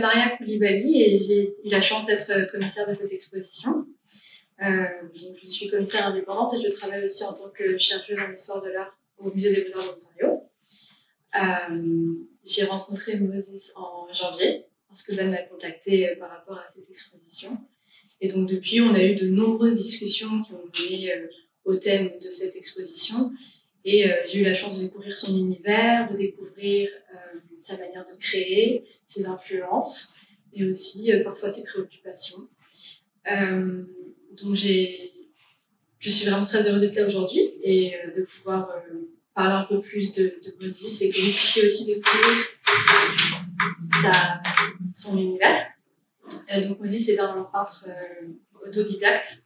Maria Koulibaly et j'ai eu la chance d'être commissaire de cette exposition. Donc, je suis commissaire indépendante et je travaille aussi en tant que chercheuse en histoire de l'art au Musée des Beaux-Arts d'Ontario. J'ai rencontré Moses en janvier parce que Ben m'a contacté par rapport à cette exposition. Et donc depuis, on a eu de nombreuses discussions qui ont mené au thème de cette exposition. Et j'ai eu la chance de découvrir son univers, de découvrir sa manière de créer, ses influences et aussi parfois ses préoccupations. Donc je suis vraiment très heureuse d'être là aujourd'hui et de pouvoir parler un peu plus de Moses et que vous puissiez aussi découvrir son univers. Donc Moses est un peintre autodidacte.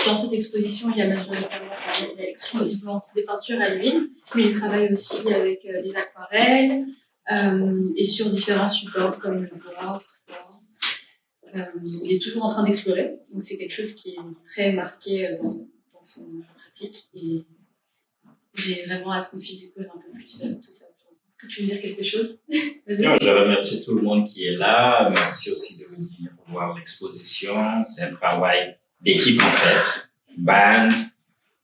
Dans cette exposition, il y a exclusivement des peintures à l'huile, mais il travaille aussi avec les aquarelles et sur différents supports comme le bois. Il est toujours en train d'explorer, donc c'est quelque chose qui est très marqué dans son pratique et j'ai vraiment hâte qu'on puisse découvrir un peu plus de tout ça. Est-ce que tu veux dire quelque chose? Je remercie tout le monde qui est là. Merci aussi de venir voir l'exposition. C'est un travail d'équipe en fait. Ban,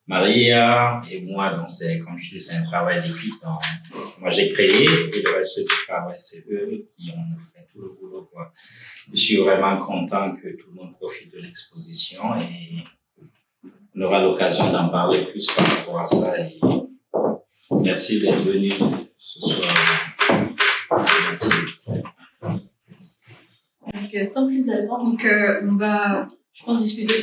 Maria et moi, donc comme je dis, c'est un travail d'équipe. Donc, moi j'ai créé et le reste du travail, c'est eux qui ont fait tout le boulot, quoi. Je suis vraiment content que tout le monde profite de l'exposition et on aura l'occasion d'en parler plus par rapport à ça. Et merci d'être venu ce soir. Merci. Donc, sans plus attendre, on va, je pense, échanger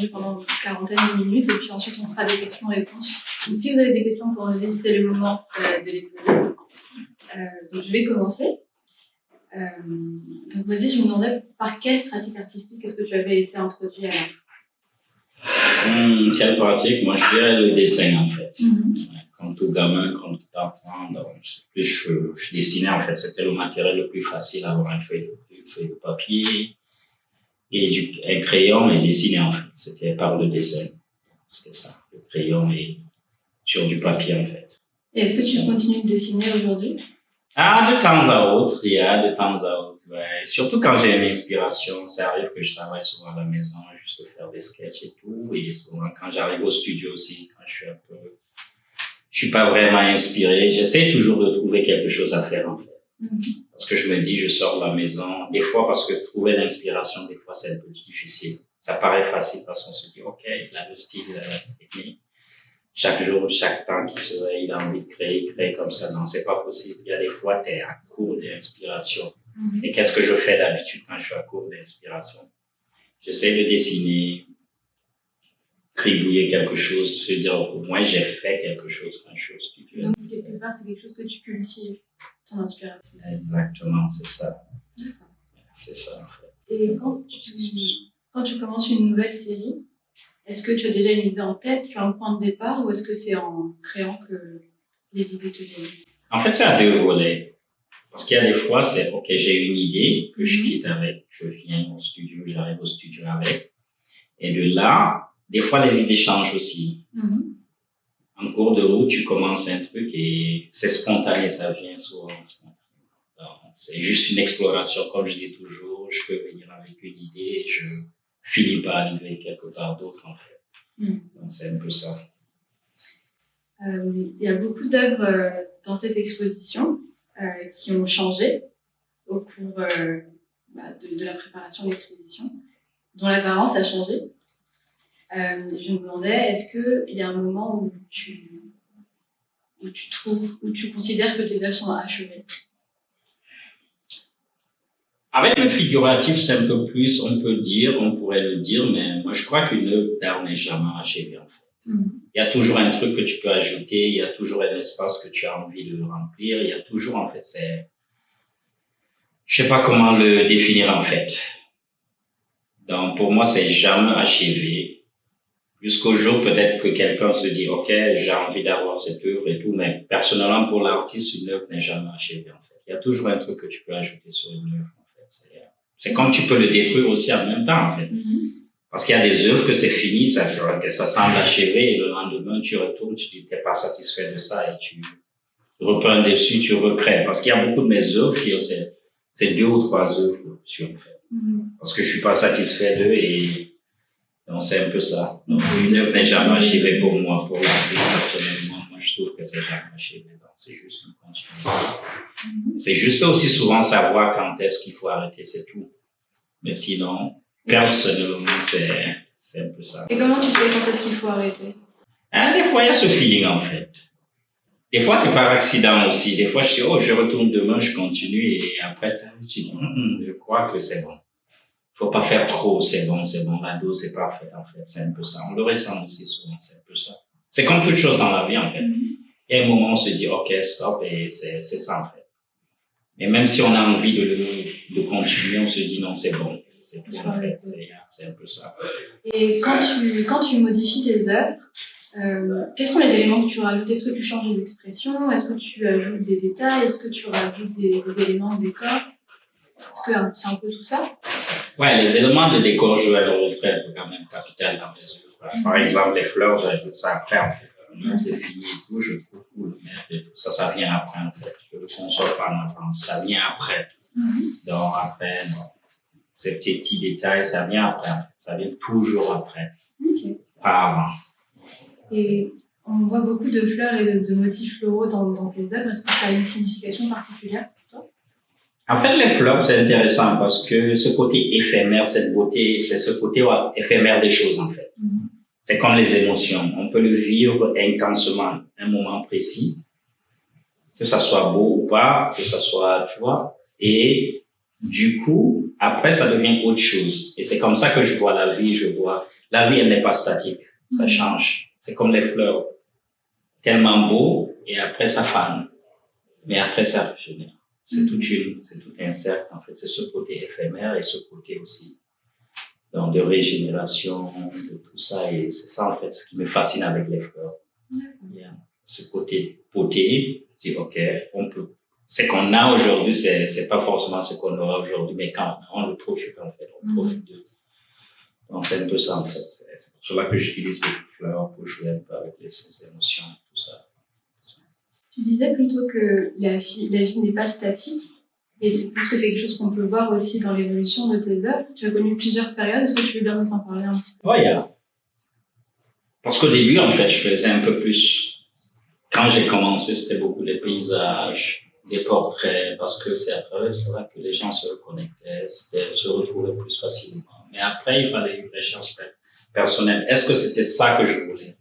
pendant une quarantaine de minutes et puis ensuite on fera des questions-réponses. Donc, si vous avez des questions pour nous, c'est le moment de les poser. Donc, je vais commencer. Donc, vas-y, je me demandais par quelle pratique artistique est-ce que tu avais été introduit à l'art? Quelle pratique? Moi, je dirais le dessin, en fait. Comme tout gamin, comme tout enfant, je dessinais, en fait. C'était le matériel le plus facile à avoir, une feuille de papier et un crayon et dessiner, en fait. C'était par le dessin. C'était ça, le crayon et sur du papier, en fait. Et est-ce que tu continues de dessiner aujourd'hui? De temps à autre, de temps à autre. Ouais. Surtout quand j'ai une inspiration, ça arrive que je travaille souvent à la maison, juste faire des sketchs et tout. Et souvent, quand j'arrive au studio aussi, quand je suis pas vraiment inspiré, j'essaie toujours de trouver quelque chose à faire, en fait. Parce que je me dis, je sors de la maison, des fois, parce que trouver l'inspiration, des fois, c'est un peu difficile. Ça paraît facile parce qu'on se dit, OK, il a le style, la technique. Chaque jour, chaque temps qu'il se réveille, il a envie de créer comme ça. Non, c'est pas possible. Il y a des fois, t'es à court d'inspiration. Et qu'est-ce que je fais d'habitude quand je suis à court d'inspiration? J'essaie de dessiner, tribouiller quelque chose, se dire au moins j'ai fait quelque chose quand je suis au studio. Donc, quelque part, c'est quelque chose que tu cultives, ton inspiration. Exactement, c'est ça. D'accord. C'est ça, en fait. Et quand tu commences une nouvelle série, est-ce que tu as déjà une idée en tête, tu as un point de départ, ou est-ce que c'est en créant que les idées te viennent? En fait, c'est à deux volets. Parce qu'il y a des fois, c'est OK, j'ai une idée que je quitte avec, je viens au studio, j'arrive au studio avec. Et de là, des fois, les idées changent aussi. En cours de route, tu commences un truc et c'est spontané, ça vient souvent spontané. Donc, c'est juste une exploration, comme je dis toujours, je peux venir avec une idée et je finis par arriver quelque part d'autre, en fait. Donc, c'est un peu ça. Il y a beaucoup d'œuvres dans cette exposition qui ont changé au cours de la préparation de l'exposition, dont l'apparence a changé. Je me demandais, est-ce qu'il y a un moment où tu considères que tes œuvres sont achevées? Avec le figuratif, c'est un peu plus, on pourrait le dire, mais moi je crois qu'une œuvre d'art n'est jamais achevée, en fait. Il y a toujours un truc que tu peux ajouter, il y a toujours un espace que tu as envie de remplir, il y a toujours, en fait, je sais pas comment le définir, en fait. Donc, pour moi, c'est jamais achevé. Jusqu'au jour, peut-être que quelqu'un se dit, OK, j'ai envie d'avoir cette œuvre et tout, mais personnellement, pour l'artiste, une œuvre n'est jamais achevée, en fait. Il y a toujours un truc que tu peux ajouter sur une œuvre, en fait. C'est comme tu peux le détruire aussi en même temps, en fait. Parce qu'il y a des œuvres que c'est fini, ça semble achevé, et le lendemain, tu retournes, tu dis, t'es pas satisfait de ça, et tu reprends dessus, tu recrées. Parce qu'il y a beaucoup de mes œuvres qui, c'est 2 ou 3 œuvres sur en fait. Parce que je suis pas satisfait d'eux et donc c'est un peu ça. Donc une œuvre n'est jamais achevée pour moi, pour l'artiste personnellement. Moi je trouve que c'est jamais achevé. Donc c'est juste une continuité. C'est juste aussi souvent savoir quand est-ce qu'il faut arrêter, c'est tout. Mais sinon, personnellement, c'est un peu ça. Et comment tu sais quand est-ce qu'il faut arrêter? Des fois, il y a ce feeling, en fait. Des fois, c'est par accident aussi. Des fois, je dis, oh, je retourne demain, je continue. Et après, tu dis, je crois que c'est bon. Faut pas faire trop, c'est bon. La dose est parfaite, en fait. C'est un peu ça. On le ressent aussi souvent, c'est un peu ça. C'est comme toute chose dans la vie, en fait. Il y a un moment où on se dit, OK, stop, et c'est ça, en fait. Et même si on a envie de continuer, on se dit, non, c'est bon. C'est tout, en fait. C'est un peu ça. Et quand tu modifies tes œuvres, quels sont les éléments que tu rajoutes? Est-ce que tu changes les expressions? Est-ce que tu ajoutes des détails? Est-ce que tu rajoutes des éléments de décor? Est-ce que c'est un peu tout ça? Ouais, les éléments de décor jouent leur rôle quand même capital dans les œuvres. Par exemple, les fleurs, j'ajoute ça après, en fait. Une œuvre est finie et tout, je trouve où le mettre et tout. Ça vient après, en fait. Je le console pas en avance. Ça vient après. Donc, après, non. Ces petits détails, ça vient après, en fait. Ça vient toujours après. Pas avant. Et on voit beaucoup de fleurs et de motifs floraux dans tes œuvres. Est-ce que ça a une signification particulière pour toi? En fait, les fleurs, c'est intéressant parce que ce côté éphémère, cette beauté, c'est ce côté éphémère des choses, en fait. C'est comme les émotions. On peut le vivre intensement à un moment précis, que ça soit beau ou pas, que ça soit, tu vois. Et du coup, après, ça devient autre chose. Et c'est comme ça que je vois la vie. La vie, elle n'est pas statique. Ça change. C'est comme les fleurs. Tellement beau, et après, ça fane. Mais après, ça régénère. C'est tout un cercle, en fait. C'est ce côté éphémère et ce côté aussi donc de régénération, de tout ça. Et c'est ça, en fait, ce qui me fascine avec les fleurs. Ce côté beauté, dire, OK, on peut. Ce qu'on a aujourd'hui, c'est pas forcément ce qu'on aura aujourd'hui, mais quand on le profite, en fait, on profite de. Donc, c'est un peu ça, en fait. C'est pour cela que j'utilise beaucoup de fleurs pour jouer un peu avec ces émotions, tout ça. Tu disais plutôt que la vie n'est pas statique, et c'est parce que c'est quelque chose qu'on peut voir aussi dans l'évolution de tes œuvres. Tu as connu plusieurs périodes, est-ce que tu veux bien nous en parler un petit peu? Oui, parce qu'au début, en fait, je faisais un peu plus. Quand j'ai commencé, c'était beaucoup des paysages, des portraits, parce que c'est à travers cela que les gens se reconnectaient, se retrouvaient plus facilement. Mais après, il fallait une recherche personnelle. Est-ce que c'était ça que je voulais?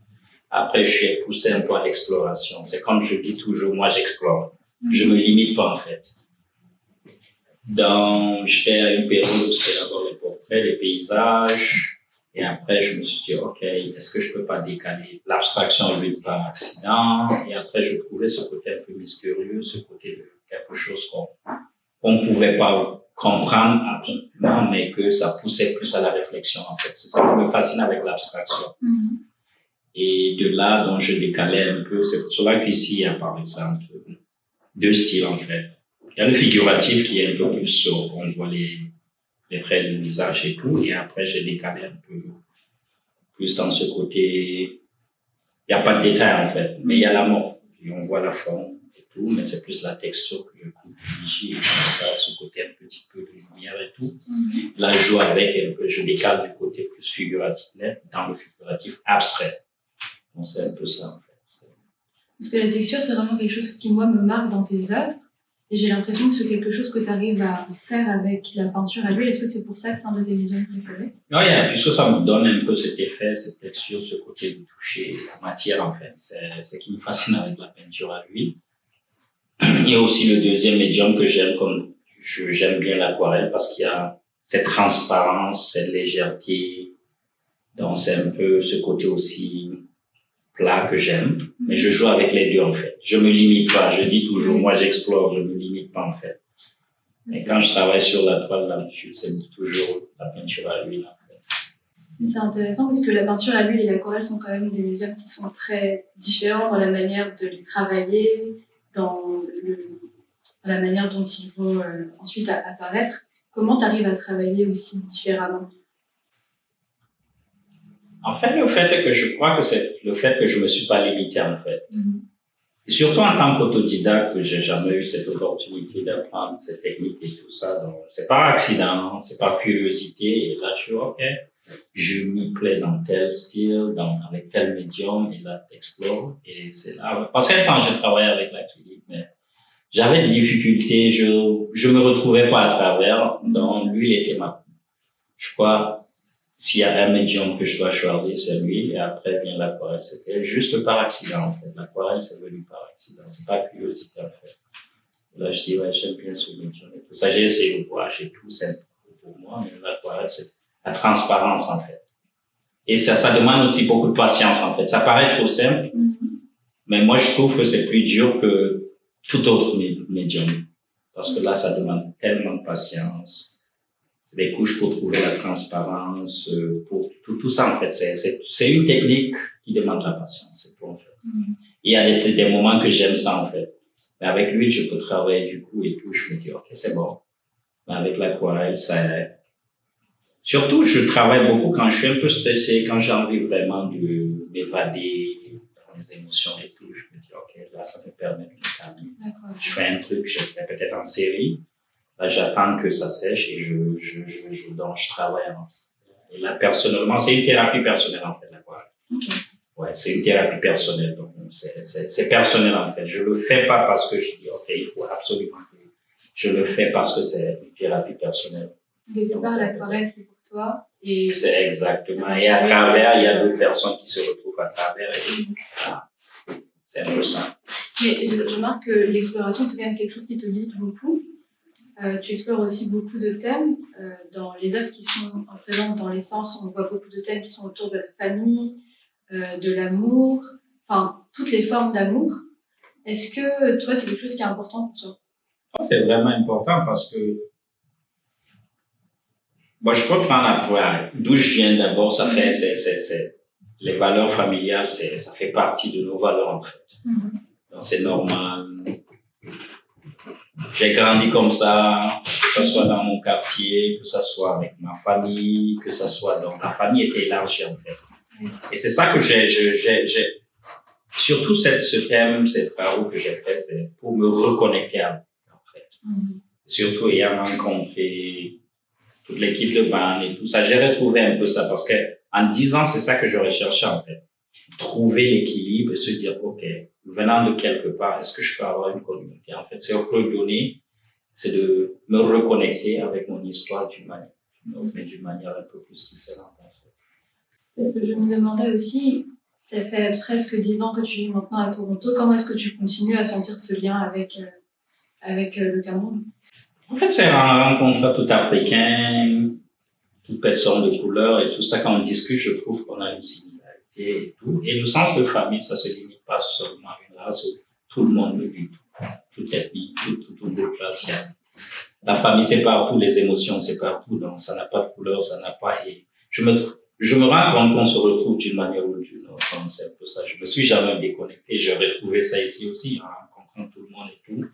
Après, je suis poussé un peu à l'exploration. C'est comme je dis toujours, moi, j'explore. Je me limite pas, en fait. Donc, j'étais à une période où c'était d'abord les portraits, les paysages. Et après, je me suis dit, OK, est-ce que je peux pas décaler l'abstraction vue par accident? Et après, je trouvais ce côté un peu mystérieux, ce côté de quelque chose qu'on pouvait pas comprendre absolument, mais que ça poussait plus à la réflexion, en fait. C'est ça qui me fascine avec l'abstraction. Et de là, donc, je décalais un peu. C'est pour cela qu'ici, il y a, par exemple, 2 styles, en fait. Il y a le figuratif qui est un peu plus sur, on voit les traits du visage et tout. Et après, j'ai décalé un peu plus dans ce côté. Il n'y a pas de détail, en fait, mais il y a la mort. Et on voit la forme et tout, mais c'est plus la texture que je privilégie. Et comme ça, ce côté un petit peu de lumière et tout. Là, je joue avec un peu, je décale du côté plus figuratif, dans le figuratif abstrait. Donc, c'est un peu ça, en fait. Parce que la texture, c'est vraiment quelque chose qui, moi, me marque dans tes œuvres. Et j'ai l'impression que c'est quelque chose que tu arrives à faire avec la peinture à l'huile. Est-ce que c'est pour ça que c'est un de tes médiums préférés? Oui, puisque ça me donne un peu cet effet, cette texture, ce côté de toucher la matière, en fait. C'est ce qui me fascine avec la peinture à l'huile. Et aussi le deuxième médium que j'aime, comme j'aime bien l'aquarelle parce qu'il y a cette transparence, cette légèreté. Donc, c'est un peu ce côté aussi plat que j'aime, mais je joue avec les deux, en fait. Je me limite pas. Je dis toujours, moi, j'explore, je me limite pas, en fait. Et quand je travaille sur la toile, d'habitude, c'est toujours la peinture à l'huile, en fait. C'est intéressant parce que la peinture à l'huile et l'aquarelle sont quand même des médiums qui sont très différents dans la manière de les travailler, dans la manière dont ils vont ensuite apparaître. Comment tu arrives à travailler aussi différemment? En fait, le fait que je crois que c'est le fait que je me suis pas limité, en fait. Et surtout en tant qu'autodidacte, j'ai jamais eu cette opportunité d'apprendre ces techniques et tout ça. Donc, c'est par accident, c'est par curiosité. Et là, je suis OK. Je m'y plais dans tel style, avec tel médium, et là, t'explores. Et c'est là. Parce que quand je travaillais avec l'acrylique, mais j'avais des difficultés, je me retrouvais pas à travers. Donc, lui, il était je crois, s'il y a un médium que je dois choisir, c'est lui, et après vient l'aquarelle. C'était juste par accident, en fait. L'aquarelle, c'est venu par accident. C'est pas curiosité, en fait. Et là, je dis, ouais, j'aime bien ce médium et tout ça. J'ai essayé le gouache et tout, c'est pour moi, mais l'aquarelle, c'est la transparence, en fait. Et ça demande aussi beaucoup de patience, en fait. Ça paraît trop simple, mais moi, je trouve que c'est plus dur que tout autre médium. Parce que là, ça demande tellement de patience. Des couches pour trouver la transparence, pour tout ça, en fait. C'est une technique qui demande la patience, c'est tout, en fait. Il y a des moments que j'aime ça, en fait. Mais avec lui, je peux travailler du coup et tout. Je me dis, OK, c'est bon. Mais avec l'aquarelle, ça aide. Surtout, je travaille beaucoup quand je suis un peu stressé, quand j'ai envie vraiment d'évader dans les émotions et tout. Je me dis, OK, là, ça me permet de me calmer. Je fais un truc, je fais peut-être en série. Là, j'attends que ça sèche et donc je travaille. Et là, personnellement, c'est une thérapie personnelle, en fait, l'aquarelle. Ouais, c'est une thérapie personnelle. Donc, c'est personnel, en fait. Je le fais pas parce que je dis, OK, il faut absolument que je le fais parce que c'est une thérapie personnelle. Quelque part, l'aquarelle, c'est pour toi. Et c'est exactement. Et à travers, il y a d'autres personnes qui se retrouvent à travers. Et ça, c'est un peu ça. Mais je remarque que l'exploration, c'est quand même quelque chose qui te guide beaucoup. Tu explores aussi beaucoup de thèmes dans les œuvres qui sont présentes dans l'essence. On voit beaucoup de thèmes qui sont autour de la famille, de l'amour, enfin toutes les formes d'amour. Est-ce que toi, c'est quelque chose qui est important pour toi? C'est vraiment important parce que moi, je peux prendre d'où je viens d'abord. Ça fait, les valeurs familiales, ça fait partie de nos valeurs en fait. Donc c'est normal. J'ai grandi comme ça, que ce soit dans mon quartier, que ce soit avec ma famille, que ce soit dans la famille était élargie en fait. Et c'est ça que j'ai surtout ce thème, cette travaux que j'ai fait, c'est pour me reconnecter à vous, en fait. Surtout ayant rencontré toute l'équipe de band et tout ça, j'ai retrouvé un peu ça parce que en 10 ans, c'est ça que j'aurais cherché en fait. Trouver l'équilibre et se dire, OK, venant de quelque part, est-ce que je peux avoir une communauté? En fait, c'est donné, c'est de me reconnecter avec mon histoire mais d'une manière un peu plus différente en fait. Parce que je me demandais aussi, ça fait presque 10 ans que tu vis maintenant à Toronto, comment est-ce que tu continues à sentir ce lien avec le Cameroun? En fait, c'est un rencontre tout africain, toute personne de couleur et tout ça. Quand on discute, je trouve qu'on a une similarité et tout. Et le sens de famille, ça se limite pas seulement à une race où tout le monde le vit, toute ethnie, toute groupe racial. La famille, c'est partout, les émotions, c'est partout. Donc, ça n'a pas de couleur, ça n'a pas. Et je me rends compte qu'on se retrouve d'une manière ou d'une autre. C'est un peu ça. Je me suis jamais déconnecté. J'ai retrouvé ça ici aussi, en rencontrant tout le monde et tout.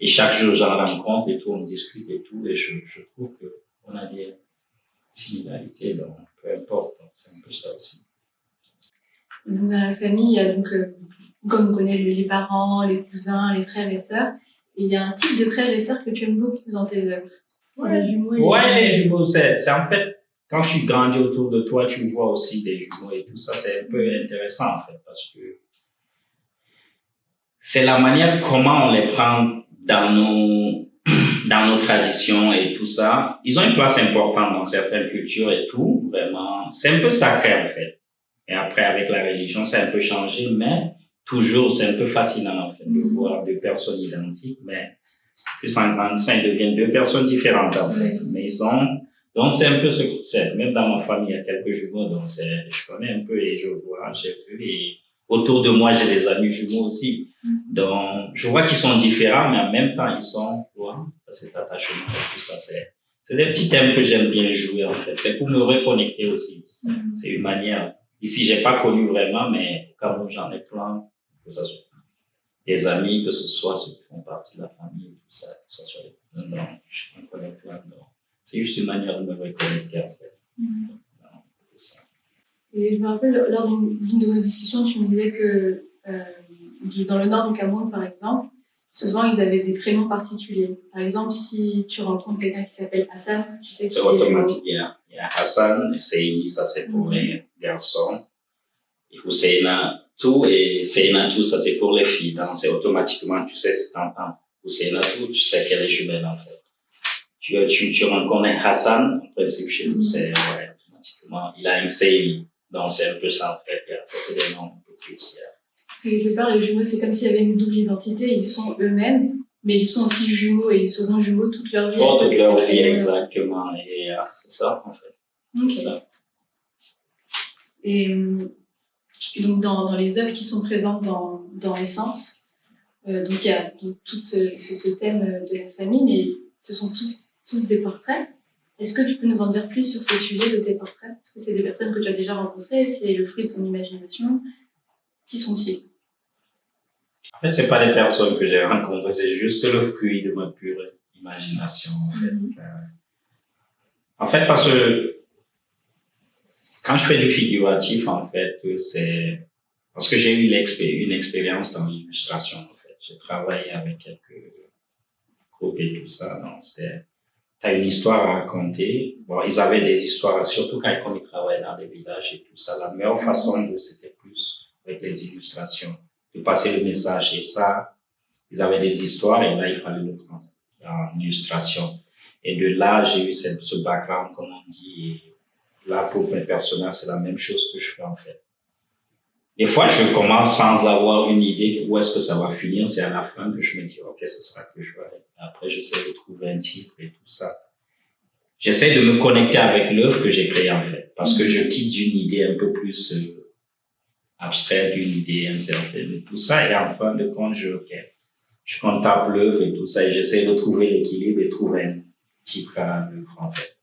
Et chaque jour, j'en rencontre et tout, on discute et tout. Et je trouve qu'on a des similarités, donc peu importe. Donc, c'est un peu ça aussi. Dans la famille, il y a donc, comme on connaît les parents, les cousins, les frères et sœurs, et il y a un type de frères et sœurs que tu aimes beaucoup dans tes œuvres. Les jumeaux. Les jumeaux, c'est en fait, quand tu grandis autour de toi, tu vois aussi des jumeaux et tout ça. C'est un peu intéressant, en fait, parce que c'est la manière comment on les prend dans nos traditions et tout ça. Ils ont une place importante dans certaines cultures et tout, vraiment. C'est un peu sacré, en fait. Et après, avec la religion, ça a un peu changé, mais toujours, c'est un peu fascinant, en fait, de voir deux personnes identiques, mais plus en grandissant, ils deviennent deux personnes différentes, en fait. Mais donc c'est un peu ce que c'est. Même dans ma famille, il y a quelques jumeaux, donc je connais un peu et je vois, j'ai vu, et autour de moi, j'ai des amis jumeaux aussi. Donc, je vois qu'ils sont différents, mais en même temps, ils sont, cet attachement, tout ça, c'est des petits thèmes que j'aime bien jouer, en fait. C'est pour me reconnecter aussi. C'est une manière. Ici, j'ai pas connu vraiment, mais comme j'en ai plein, que ce soit des amis, que ce soit ceux qui font partie de la famille, tout ça, que ce soit non, je connais plein. Donc, c'est juste une manière de me reconnecter, en fait. Et je me rappelle, lors d'une de nos discussions, tu me disais que dans le nord du Cameroun, par exemple, souvent ils avaient des prénoms particuliers. Par exemple, si tu rencontres quelqu'un qui s'appelle Hassan, tu sais C'est qu'il est automatique. Il y a Hassan, Seini, ça c'est pour les garçons. Et Husseina tout, et Seina tout, ça c'est pour les filles. Donc c'est automatiquement, tu sais, si t'entends Husseina tout, tu sais qu'elle est jumelle en fait. Tu reconnais Hassan, en principe chez nous, c'est automatiquement, il a une Seini. Donc c'est un peu ça en fait. Ça c'est des noms un peu plus. Parce que quelque part, les jumeaux, c'est comme s'il y avait une double identité. Ils sont eux-mêmes, mais ils sont aussi jumeaux et ils seront jumeaux toute leur vie. Toute leur vie, exactement. Et c'est ça en fait. Okay. C'est ça. Et donc, dans les œuvres qui sont présentes dans Essence, donc il y a tout ce thème de la famille, mais ce sont tous des portraits. Est-ce que tu peux nous en dire plus sur ces sujets de tes portraits? Est-ce que c'est des personnes que tu as déjà rencontrées? C'est le fruit de ton imagination? Qui sont-ils? En fait, c'est pas des personnes que j'ai rencontrées, c'est juste le fruit de ma pure imagination, en fait. En fait, parce que quand je fais du figuratif, en fait, c'est parce que j'ai eu une expérience dans l'illustration, en fait. J'ai travaillé avec quelques groupes et tout ça, donc t'as une histoire à raconter. Bon, ils avaient des histoires, surtout quand ils travaillaient dans des villages et tout ça. La meilleure façon c'était plus avec les illustrations, de passer le message. Et ça, ils avaient des histoires et là, il fallait le prendre en illustration. Et de là, j'ai eu ce background, comme on dit. Et là, pour mes personnages, c'est la même chose que je fais en fait. Des fois, je commence sans avoir une idée où est-ce que ça va finir. C'est à la fin que je me dis, OK, c'est ça que je vais. Après, j'essaie de trouver un titre et tout ça. J'essaie de me connecter avec l'œuvre que j'ai créée en fait. Parce que je quitte d'une idée un peu plus abstraite, d'une idée incertaine et tout ça. Et en fin de compte, je contemple l'œuvre et tout ça. Et j'essaie de trouver l'équilibre et trouver un titre à l'œuvre en fait.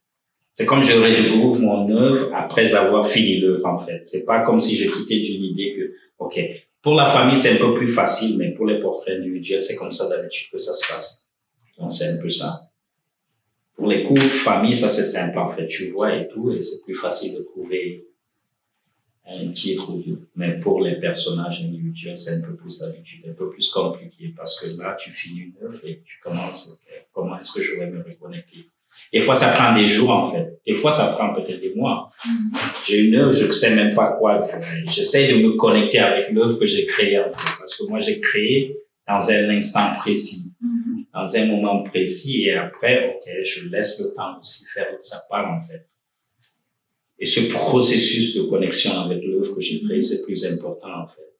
C'est comme je redécouvre mon œuvre après avoir fini l'œuvre en fait. C'est pas comme si je quittais d'une idée que, OK, pour la famille c'est un peu plus facile, mais pour les portraits individuels c'est comme ça d'habitude que ça se passe. Donc c'est un peu ça. Pour les couples, famille, ça c'est simple en fait. Tu vois et tout, et c'est plus facile de trouver un titre ou deux. Mais pour les personnages individuels, c'est un peu plus d'habitude, un peu plus compliqué parce que là tu finis une œuvre et tu commences, OK, comment est-ce que je vais me reconnecter? Des fois, ça prend des jours, en fait. Des fois, ça prend peut-être des mois. J'ai une œuvre, je ne sais même pas quoi. J'essaie de me connecter avec l'œuvre que j'ai créée, en fait. Parce que moi, j'ai créé dans un instant précis, dans un moment précis. Et après, OK, je laisse le temps aussi faire sa part, en fait. Et ce processus de connexion avec l'œuvre que j'ai créée, c'est plus important, en fait.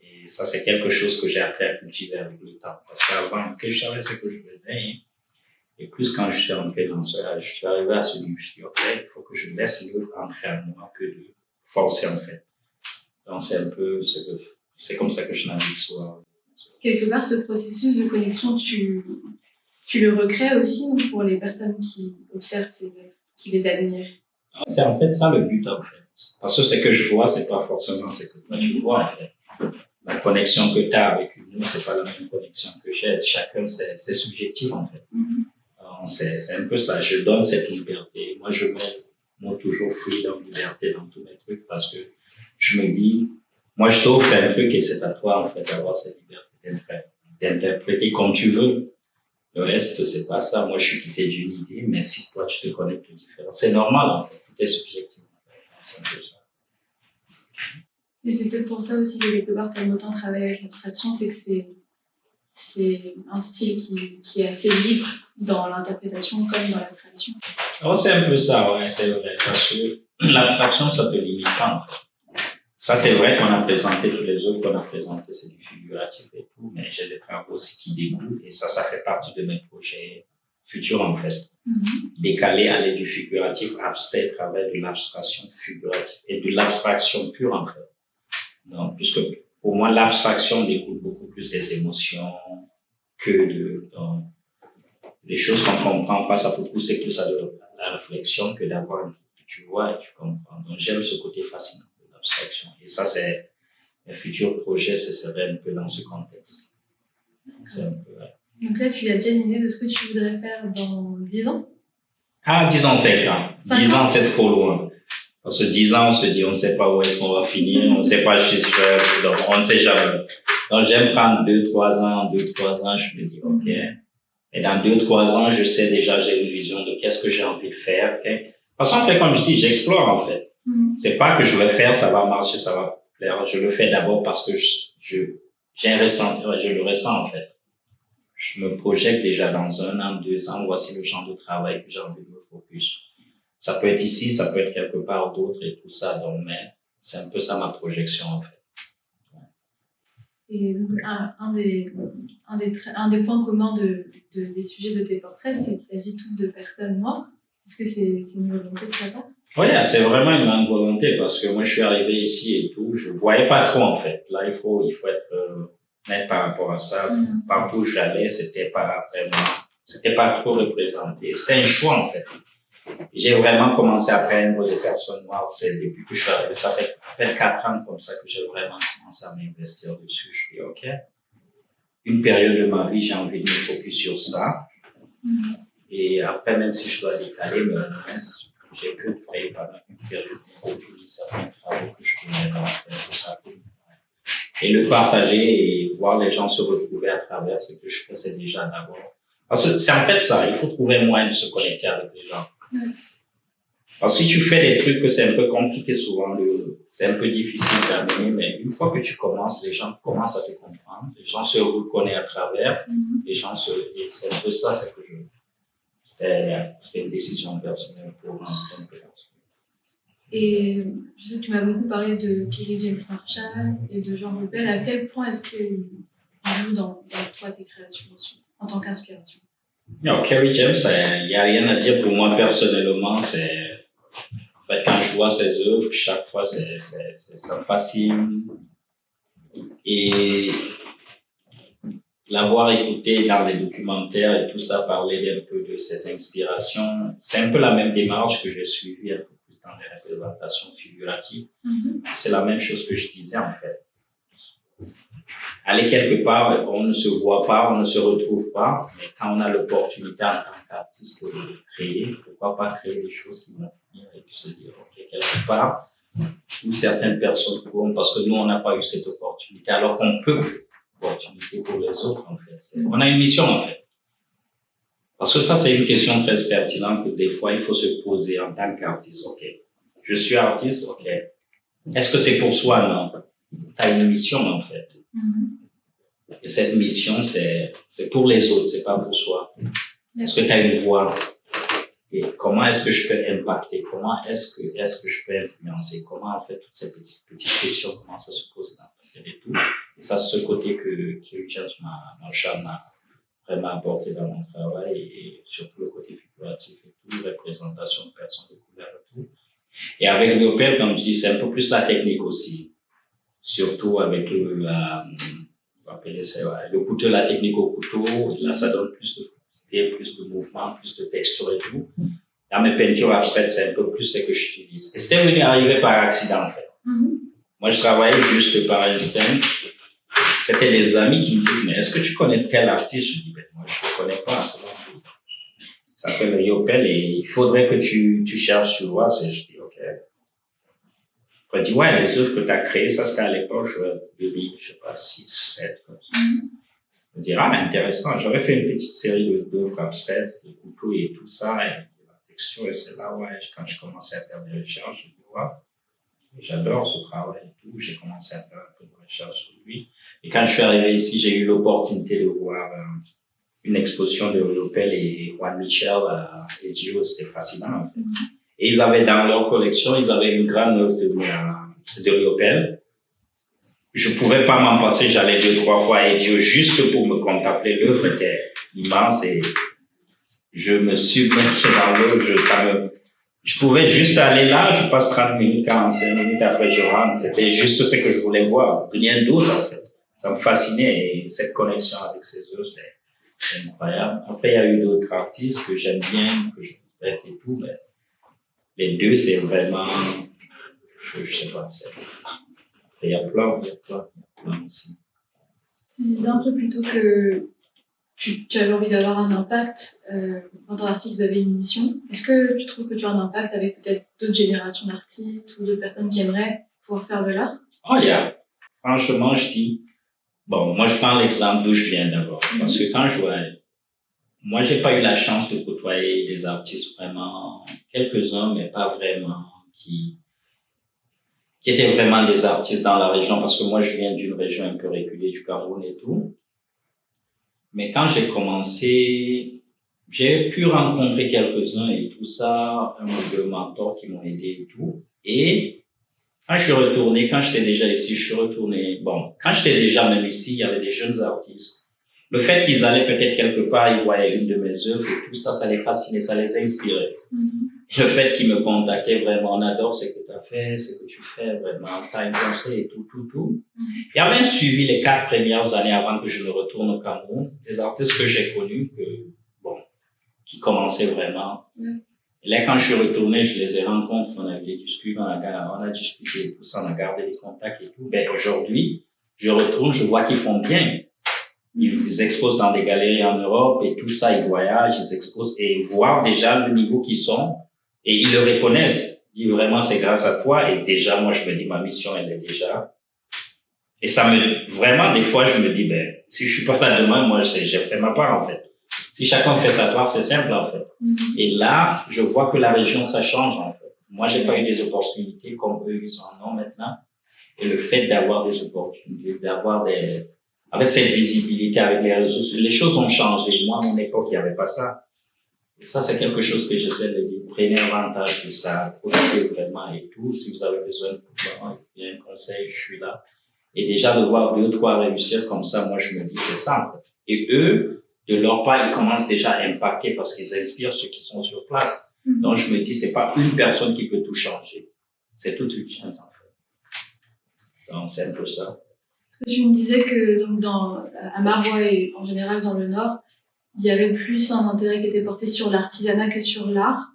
Et ça, c'est quelque chose que j'ai appris à cultiver avec le temps. Parce qu'avant, que je savais ce que je faisais, et plus quand je suis rentré dans cela, je suis arrivé à ce niveau, je dis, OK, il faut que je laisse l'œuvre entrer à moi que de forcer, en fait. Donc, c'est un peu, c'est comme ça que je navigue souvent. Quelque part, ce processus de connexion, tu le recrées aussi pour les personnes qui observent ces œuvres, qui les admirent. C'est en fait ça le but, en fait. Parce que ce que je vois, c'est pas forcément ce que toi tu vois, en fait. La connexion que tu as avec une œuvre, c'est pas la même connexion que j'ai. Chacun, c'est subjectif, en fait. C'est un peu ça, je donne cette liberté. Moi, je mets toujours freedom, liberté dans tous mes trucs parce que je me dis, moi, je t'offre un truc et c'est à toi, en fait, d'avoir cette liberté d'interpréter comme tu veux. Le reste, c'est pas ça. Moi, je suis quitté d'une idée, mais si toi, tu te connectes différent, c'est normal, en fait. Tout est subjectif. C'est un peu ça. Et c'est peut-être pour ça aussi que quelque part, tu aimes autant travailler avec l'abstraction, c'est que c'est un style qui est assez libre dans l'interprétation comme dans la création. Alors, c'est un peu ça, ouais, c'est vrai. Parce que l'abstraction, ça te limite pas, en fait. Ça, c'est vrai qu'on a présenté toutes les œuvres qu'on a présentées, c'est du figuratif et tout, mais j'ai des travaux aussi qui dégoûtent et ça fait partie de mes projets futurs, en fait. Décaler, aller du figuratif abstrait, travailler de l'abstraction figurative et de l'abstraction pure, en fait. Donc, puisque pour moi, l'abstraction découle beaucoup plus des émotions que les choses qu'on comprend pas, ça peut pousser plus à la réflexion que d'avoir que tu vois et tu comprends. Donc, j'aime ce côté fascinant de l'abstraction. Et ça, c'est un futur projet, ce serait un peu dans ce contexte. C'est un peu, ouais. Donc là, tu as déjà une idée de ce que tu voudrais faire dans 10 ans? Ah, disons 5 ans. 10 ans, c'est trop loin. On se 10 ans, on se dit, on ne sait pas où est-ce qu'on va finir, on ne sait pas juste faire, donc on ne sait jamais. Donc j'aime prendre 2-3 ans, je me dis, ok. Et dans 2-3 ans, je sais déjà, j'ai une vision de qu'est-ce que j'ai envie de faire. Okay? Parce qu'en fait, comme je dis, j'explore en fait. C'est pas que je vais faire, ça va marcher, ça va plaire. Je le fais d'abord parce que j'ai un ressenti, je le ressens en fait. Je me projette déjà dans 1 an, 2 ans, voici le genre de travail que j'ai envie de me focus. Ça peut être ici, ça peut être quelque part d'autre et tout ça, donc, mais c'est un peu ça ma projection en fait. Et donc, un des points communs des sujets de tes portraits, c'est qu'il s'agit toutes de personnes noires. Est-ce que c'est une volonté de ta part? Oui, c'est vraiment une grande volonté parce que moi je suis arrivé ici et tout, je voyais pas trop en fait. Là, il faut être net par rapport à ça. Partout où j'allais, c'était pas trop représenté. C'était un choix en fait. J'ai vraiment commencé à prendre des personnes noires, c'est depuis que je suis arrivé. Ça fait à peine 4 ans comme ça que j'ai vraiment commencé à m'investir dessus. Je dis, ok, une période de ma vie, j'ai envie de me focus sur ça. Et après, même si je dois décaler, j'ai pu créer pendant une période de certains travaux que je connais dans ça. Et le partager et voir les gens se retrouver à travers ce que je fais, c'est déjà d'abord. Parce que c'est en fait ça, il faut trouver un moyen de se connecter avec les gens. Parce que si tu fais des trucs que c'est un peu compliqué souvent, c'est un peu difficile d'amener, mais une fois que tu commences, les gens commencent à te comprendre, les gens se reconnaissent à travers, et c'est un peu ça, c'était une décision personnelle pour moi. Et je sais que tu m'as beaucoup parlé de Kerry James Marshall et de Jean Rebel. À quel point est-ce qu'ils jouent dans toi tes créations ensuite, en tant qu'inspiration? Non, Kerry James, il n'y a rien à dire pour moi personnellement. En fait, quand je vois ses œuvres, chaque fois, ça me fascine. Et l'avoir écouté dans les documentaires et tout ça, parler un peu de ses inspirations, c'est un peu la même démarche que j'ai suivie un peu plus dans les représentations figuratives. C'est la même chose que je disais en fait. Aller quelque part, on ne se voit pas, on ne se retrouve pas, mais quand on a l'opportunité en tant qu'artiste de créer, pourquoi pas créer des choses qui vont venir et puis se dire, ok, quelque part, où certaines personnes pourront, parce que nous, on n'a pas eu cette opportunité, alors qu'on peut opportunité pour les autres, en fait. On a une mission, en fait. Parce que ça, c'est une question très pertinente que des fois, il faut se poser en tant qu'artiste. OK. Je suis artiste, OK. Est-ce que c'est pour soi? Non. Tu as une mission, en fait. Et cette mission, c'est pour les autres, c'est pas pour soi. Est-ce que tu as une voix? Et comment est-ce que je peux impacter? Comment est-ce que je peux influencer? Comment, en fait, toutes ces petites questions, comment ça se pose dans et tout. Et ça, c'est ce côté que Kerry James Marshall m'a vraiment apporté dans mon travail et surtout le côté figuratif et tout, représentation de personnes de couleur et tout. Et avec Léopel, comme je dis, c'est un peu plus la technique aussi. Surtout avec le couteau, la technique au couteau. Et là, ça donne plus de mouvement, plus de texture et tout. Dans mes peintures abstraites, c'est un peu plus ce que j'utilise. Et c'était arrivé par accident, en fait. Moi, je travaillais juste par instinct. C'était des amis qui me disent, mais est-ce que tu connais tel artiste? Je dis, ben, moi, je ne connais pas. Il s'appelle Yopel et il faudrait que tu cherches, tu vois. Je dis, OK. Il dit, ouais, les œuvres que tu as créées, ça, c'était à l'époque, je sais pas, 6, 7, comme ça. Je dis, ah, intéressant. J'aurais fait une petite série d'œuvres abstraites, de couteaux et tout ça, et la texture, et c'est là, ouais, quand je commençais à faire des recherches, je dis, ouais. J'adore ce travail et tout. J'ai commencé à faire un peu de recherche sur lui. Et quand je suis arrivé ici, j'ai eu l'opportunité de voir une exposition de Léopel et Juan Michel à Egio. C'était fascinant, en fait. Et ils avaient dans leur collection, ils avaient une grande œuvre de Léopel. Je pouvais pas m'en passer. J'allais 2-3 fois à Egio juste pour me contempler. L'œuvre était immense et je me submergeais dans l'œuvre. Je pouvais juste aller là, je passe 30 minutes, 45 minutes, après je rentre. C'était juste ce que je voulais voir, rien d'autre en fait. Ça me fascinait et cette connexion avec ces œuvres, c'est incroyable. Après, il y a eu d'autres artistes que j'aime bien, que je respecte et tout, mais les deux, c'est vraiment, je sais pas, il y a plein aussi. Tu disais un peu plus tôt que tu avais envie d'avoir un impact. Dans ton article, vous avez une mission. Est-ce que tu trouves que tu as un impact avec peut-être d'autres générations d'artistes ou d'autres personnes qui aimeraient pouvoir faire de l'art? Oh, yeah. Franchement, je dis, bon, moi, je prends l'exemple d'où je viens d'abord. Parce que quand je vois, moi, j'ai pas eu la chance de côtoyer des artistes vraiment, quelques-uns, mais pas vraiment, qui étaient vraiment des artistes dans la région, parce que moi, je viens d'une région un peu reculée du Cameroun et tout. Mais quand j'ai commencé, j'ai pu rencontrer quelques-uns et tout ça, un ou deux mentors qui m'ont aidé et tout. Et quand je suis retourné, quand j'étais déjà ici, je suis retourné, bon, quand j'étais déjà même ici, il y avait des jeunes artistes. Le fait qu'ils allaient peut-être quelque part, ils voyaient une de mes œuvres et tout ça, ça les fascinait, ça les inspirait. Le fait qu'ils me contactaient vraiment, on adore ce que tu as fait, ce que tu fais, vraiment, t'as un conseil et tout. Il y avait un suivi les 4 premières années avant que je ne retourne au Cameroun, des artistes que j'ai connus, qui commençaient vraiment. Et là, quand je suis retourné, je les ai rencontrés, on a discuté, on a discuté tout ça, on a gardé des contacts et tout. Ben, aujourd'hui, je retourne, je vois qu'ils font bien. Ils exposent dans des galeries en Europe et tout ça, ils voyagent, ils exposent et voir déjà le niveau qu'ils sont et ils le reconnaissent. Ils disent vraiment c'est grâce à toi et déjà moi je me dis ma mission elle est déjà. Et ça vraiment des fois je me dis ben si je suis pas là demain moi j'ai fait ma part en fait. Si chacun fait sa part c'est simple en fait. Et là je vois que la région ça change en fait. Moi j'ai pas eu des opportunités comme eux ils en ont maintenant et le fait d'avoir des opportunités, avec cette visibilité, avec les réseaux sociaux, les choses ont changé. Moi, à mon époque, il n'y avait pas ça. Et ça, c'est quelque chose que j'essaie de dire. Prenez avantage de ça, profitez vraiment et tout. Si vous avez besoin de un conseil, je suis là. Et déjà, de voir 2 ou 3 réussir comme ça, moi, je me dis, c'est ça, en fait. Et eux, de leur part, ils commencent déjà à impacter parce qu'ils inspirent ceux qui sont sur place. Donc, je me dis, c'est pas une personne qui peut tout changer. C'est toute une chance, en fait. Donc, c'est un peu ça. Parce que tu me disais que donc à Marois et en général dans le Nord, il y avait plus un intérêt qui était porté sur l'artisanat que sur l'art.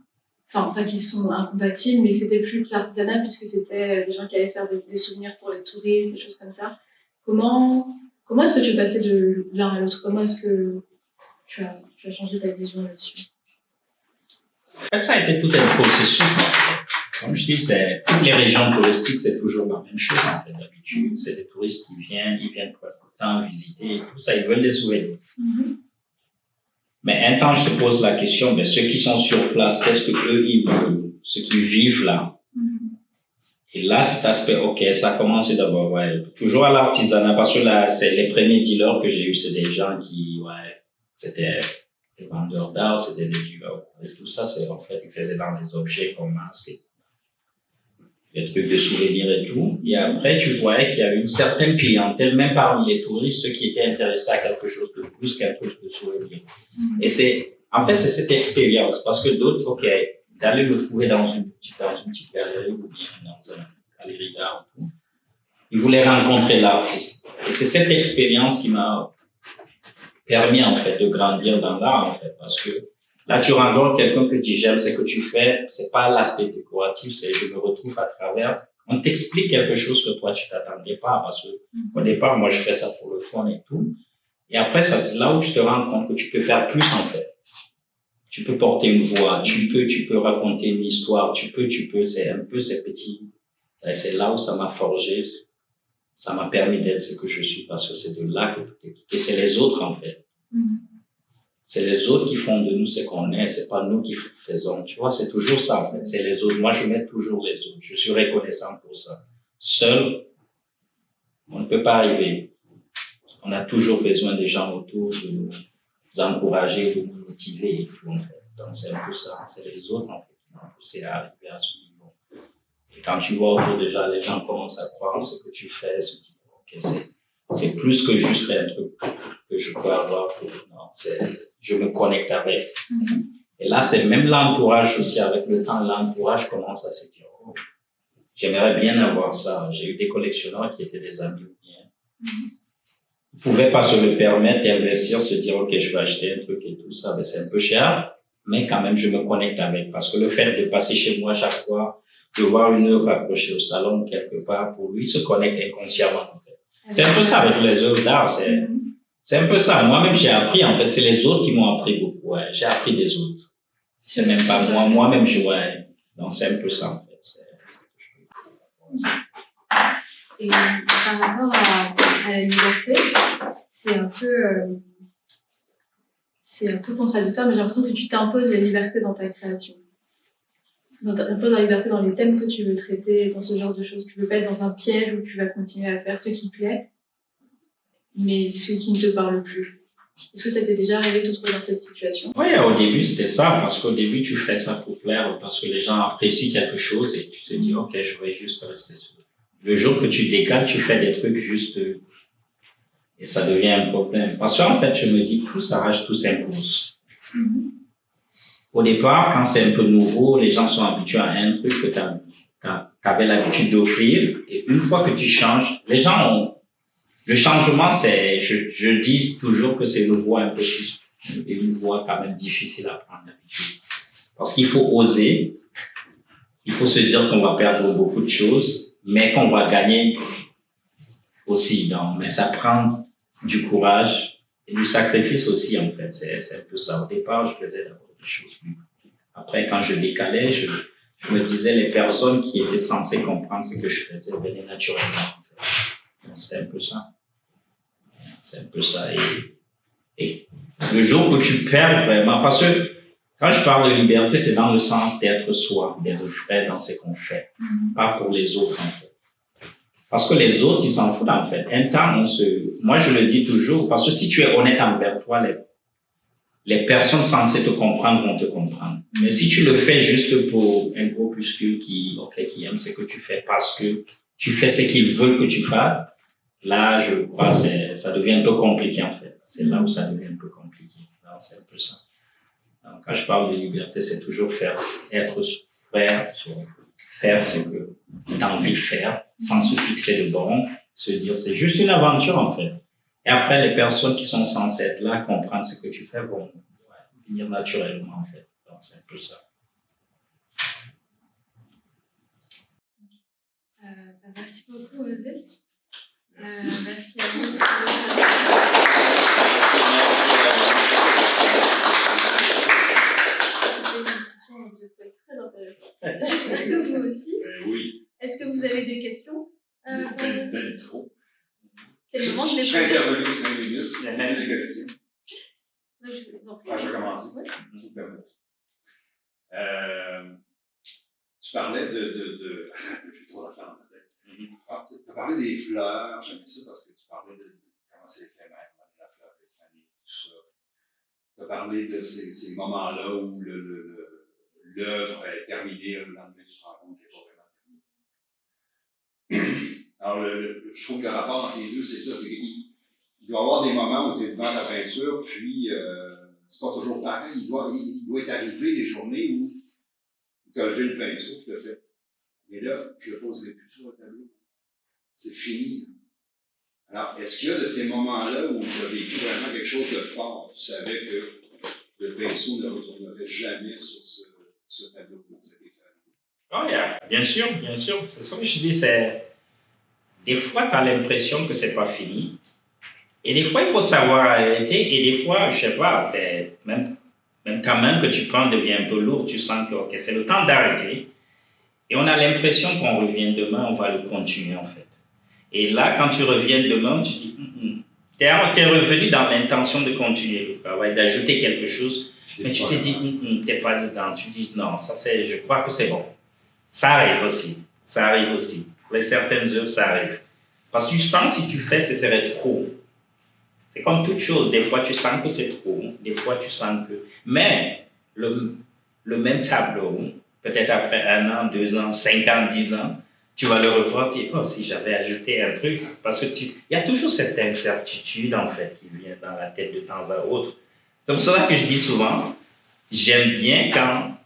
Enfin, pas qu'ils sont incompatibles, mais que c'était plus que l'artisanat puisque c'était des gens qui allaient faire des souvenirs pour les touristes, des choses comme ça. Comment est-ce que tu es passé de l'un à l'autre? Comment est-ce que tu as changé ta vision là-dessus? En fait, ça a été tout un processus, en fait. Comme je dis, toutes les régions touristiques, c'est toujours la même chose, en fait, d'habitude. C'est des touristes qui ils viennent pour un temps visiter et tout ça, ils veulent des souvenirs. Mais un temps, je te pose la question, ben, ceux qui sont sur place, qu'est-ce que eux, ils veulent? Ceux qui vivent là. Et là, cet aspect, ok, ça a commencé d'abord, toujours à l'artisanat, parce que là, c'est les premiers dealers que j'ai eu, c'est des gens qui, c'était des vendeurs d'art, c'était des dealers. Et tout ça, c'est, en fait, ils faisaient dans des objets comme masques, des trucs de souvenirs et tout. Et après, tu voyais qu'il y avait une certaine clientèle, même parmi les touristes, ceux qui étaient intéressés à quelque chose de plus qu'un truc de souvenir. Et c'est cette expérience, parce que d'autres, ok, d'aller le trouver dans une petite galerie ou bien dans une galerie d'art ou tout. Ils voulaient rencontrer l'artiste. Et c'est cette expérience qui m'a permis, en fait, de grandir dans l'art, en fait, parce que là, tu rencontres quelqu'un que tu j'aime, ce que tu fais, c'est pas l'aspect décoratif, c'est je me retrouve à travers. On t'explique quelque chose que toi, tu t'attendais pas, parce que au départ, moi, je fais ça pour le fun et tout. Et après, c'est là où tu te rends compte que tu peux faire plus, en fait. Tu peux porter une voix, tu peux raconter une histoire, c'est un peu ces petits, et c'est là où ça m'a forgé, ça m'a permis d'être ce que je suis, parce que c'est de là que tout est, et c'est les autres, en fait. C'est les autres qui font de nous ce qu'on est, c'est pas nous qui faisons. Tu vois, c'est toujours ça, en fait. C'est les autres. Moi, je mets toujours les autres. Je suis reconnaissant pour ça. Seul, on ne peut pas arriver. On a toujours besoin des gens autour de nous encourager, de nous motiver et tout, en fait. Donc, c'est un peu ça. C'est les autres, en fait, qui m'ont poussé à arriver à ce niveau. Et quand tu vois autour déjà, les gens commencent à croire en ce que tu fais, se disent, ok, c'est plus que juste un truc que je peux avoir. Je me connecte avec. Et là, c'est même l'entourage aussi. Avec le temps, l'entourage commence à se dire, oh, j'aimerais bien avoir ça. J'ai eu des collectionneurs qui étaient des amis ou bien. Ils pouvaient pas se le permettre d'investir, se dire, ok, je vais acheter un truc et tout ça. Ben, c'est un peu cher, mais quand même, je me connecte avec. Parce que le fait de passer chez moi chaque fois, de voir une œuvre accrochée au salon quelque part, pour lui, se connecte inconsciemment, en fait. C'est un peu ça avec les œuvres d'art. C'est un peu ça. Moi-même, j'ai appris, en fait. C'est les autres qui m'ont appris beaucoup. Ouais. J'ai appris des autres. C'est même pas moi. Moi-même, ouais. Donc, c'est un peu ça, en fait. Et par rapport à la liberté, c'est un peu contradictoire, mais j'ai l'impression que tu t'imposes la liberté dans ta création. T'imposes la liberté dans les thèmes que tu veux traiter, dans ce genre de choses. Tu veux pas être dans un piège où tu vas continuer à faire ce qui te plaît, mais ce qui ne te parle plus. Est-ce que ça t'est déjà arrivé de te trouver dans cette situation? Oui, au début, c'était ça, parce qu'au début, tu fais ça pour plaire, parce que les gens apprécient quelque chose et tu te dis, OK, je vais juste rester sur. Le jour que tu décales, tu fais des trucs juste, et ça devient un problème. Parce qu'en fait, je me dis, tout s'arrache, tout s'impose. Au départ, quand c'est un peu nouveau, les gens sont habitués à un truc que tu avais l'habitude d'offrir, et une fois que tu changes, les gens ont. Le changement, c'est, je dis toujours que c'est une voie un peu plus, une voie quand même difficile à prendre d'habitude. Parce qu'il faut oser, il faut se dire qu'on va perdre beaucoup de choses, mais qu'on va gagner aussi. Donc, mais ça prend du courage et du sacrifice aussi, en fait. C'est un peu ça. Au départ, je faisais d'abord des choses. Après, quand je décalais, je me disais, les personnes qui étaient censées comprendre ce que je faisais venaient naturellement, en fait. Donc, c'est un peu ça. C'est un peu ça. Et le jour où tu perds vraiment, parce que quand je parle de liberté, c'est dans le sens d'être soi, d'être vrai dans ce qu'on fait, pas pour les autres, en fait. Parce que les autres, ils s'en foutent, en fait. Un temps, moi, je le dis toujours, parce que si tu es honnête envers toi, les personnes censées te comprendre vont te comprendre. Mais si tu le fais juste pour un groupuscule qui aime ce que tu fais parce que tu fais ce qu'ils veulent que tu fasses, là, je crois que ça devient un peu compliqué, en fait. C'est là où ça devient un peu compliqué. Donc, c'est un peu ça. Donc, quand je parle de liberté, c'est toujours être frère, faire ce que tu as envie de faire, sans se fixer de bornes, se dire c'est juste une aventure, en fait. Et après, les personnes qui sont censées être là, comprendre ce que tu fais, vont venir naturellement, en fait. Donc, c'est un peu ça. Merci beaucoup, Osès. Merci. Merci à vous. C'était une discussion, j'espère, très intéressante. J'espère que vous aussi. Oui. Est-ce que vous avez des questions Trop. C'est le moment de les Je serais intervenu 5 minutes, poser des questions. Je vais commencer. Ouais. Tu parlais de j'ai trop d'affaires dans ma tête. Tu as parlé des fleurs, j'aimais ça parce que tu parlais de comment c'est éphémère, la fleur est tout ça. Tu as parlé de ces moments-là où l'œuvre est terminée, le lendemain tu te rends compte qu'elle n'est pas vraiment terminée. Alors, je trouve que le rapport entre les deux, c'est ça, c'est qu'il doit y avoir des moments où tu es devant ta peinture, puis c'est pas toujours pareil. Il doit être arrivé des journées où tu as levé le pinceau, tu as fait. Mais là, je ne poserai plus sur le tableau. C'est fini. Alors, est-ce qu'il y a de ces moments-là où tu as vécu vraiment quelque chose de fort? Tu savais que le pinceau ne retournerait jamais sur ce tableau dans cette école? Oh, yeah. Bien sûr. C'est ça que je dis, des fois, tu as l'impression que c'est pas fini. Et des fois, il faut savoir arrêter. Et des fois, je sais pas, même quand même que tu prends devient un peu lourd, tu sens que okay, c'est le temps d'arrêter. Et on a l'impression qu'on revient demain, on va le continuer en fait. Et là, quand tu reviens demain, tu dis, tu es revenu dans l'intention de continuer le travail, d'ajouter quelque chose, mais tu te dis, tu n'es pas dedans. Tu dis, non, je crois que c'est bon. Ça arrive aussi. Pour certaines œuvres, ça arrive. Parce que tu sens si tu fais, ce serait trop. C'est comme toute chose. Des fois, tu sens que c'est trop. Des fois, tu sens que... Mais le même tableau, peut-être après 1 an, 2 ans, 5 ans, 10 ans, tu vas le revoir et dire, oh, si j'avais ajouté un truc. Parce que il y a toujours cette incertitude, en fait, qui vient dans la tête de temps à autre. C'est pour cela que je dis souvent, j'aime bien quand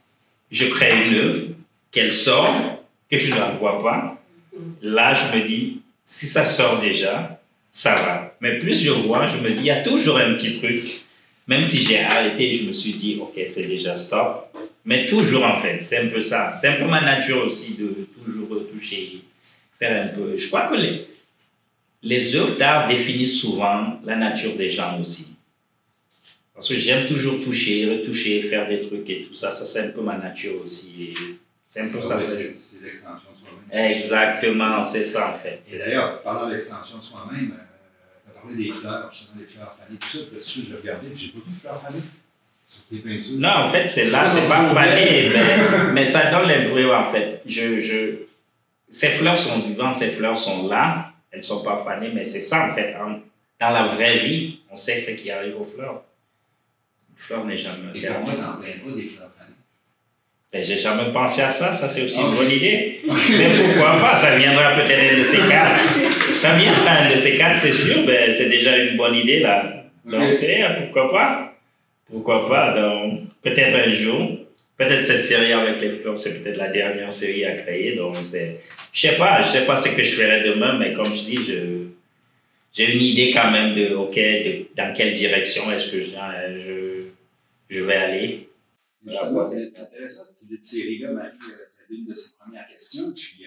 je crée une œuvre, qu'elle sort, que je ne la vois pas. Là, je me dis, si ça sort déjà, ça va. Mais plus je vois, je me dis, il y a toujours un petit truc. Même si j'ai arrêté, je me suis dit, ok, c'est déjà stop. Mais toujours, en fait, c'est un peu ça. C'est un peu ma nature aussi de toujours retoucher, faire un peu. Je crois que les œuvres d'art définissent souvent la nature des gens aussi. Parce que j'aime toujours toucher, retoucher, faire des trucs et tout ça. Ça, c'est un peu ma nature aussi. Et c'est un peu ça. C'est l'extension de soi-même. Exactement, c'est ça en fait. Et d'ailleurs, parlant d'extension de soi-même, tu as parlé des fleurs, justement, des fleurs fanées, tout ça. Puis là-dessus, je l'ai regardé, puis j'ai pas vu de fleurs fanées sur tes peintures. Non, en fait, c'est là, c'est pas fané, mais ça donne l'impression en fait. Ces fleurs sont vivantes, ces fleurs sont là, elles ne sont pas fanées, mais c'est ça en fait. Dans la vraie vie, on sait ce qui arrive aux fleurs. Une fleur n'est jamais Et pourquoi tu n'en peins pas des fleurs fanées? Ben, j'ai jamais pensé à ça, ça c'est aussi une bonne idée. Mais pourquoi pas, ça viendra peut-être un de ces quatre. Ça viendra un de ces quatre, c'est sûr, ben, c'est déjà une bonne idée là. Donc pourquoi pas? Pourquoi pas? Donc peut-être un jour, peut-être cette série avec les fleurs, c'est peut-être la dernière série à créer. Donc je sais pas ce que je ferai demain, mais comme je dis, j'ai une idée quand même de dans quelle direction est-ce que je vais aller. Moi, c'est intéressant cette idée de série-là, Marie. C'était une de ses premières questions. Puis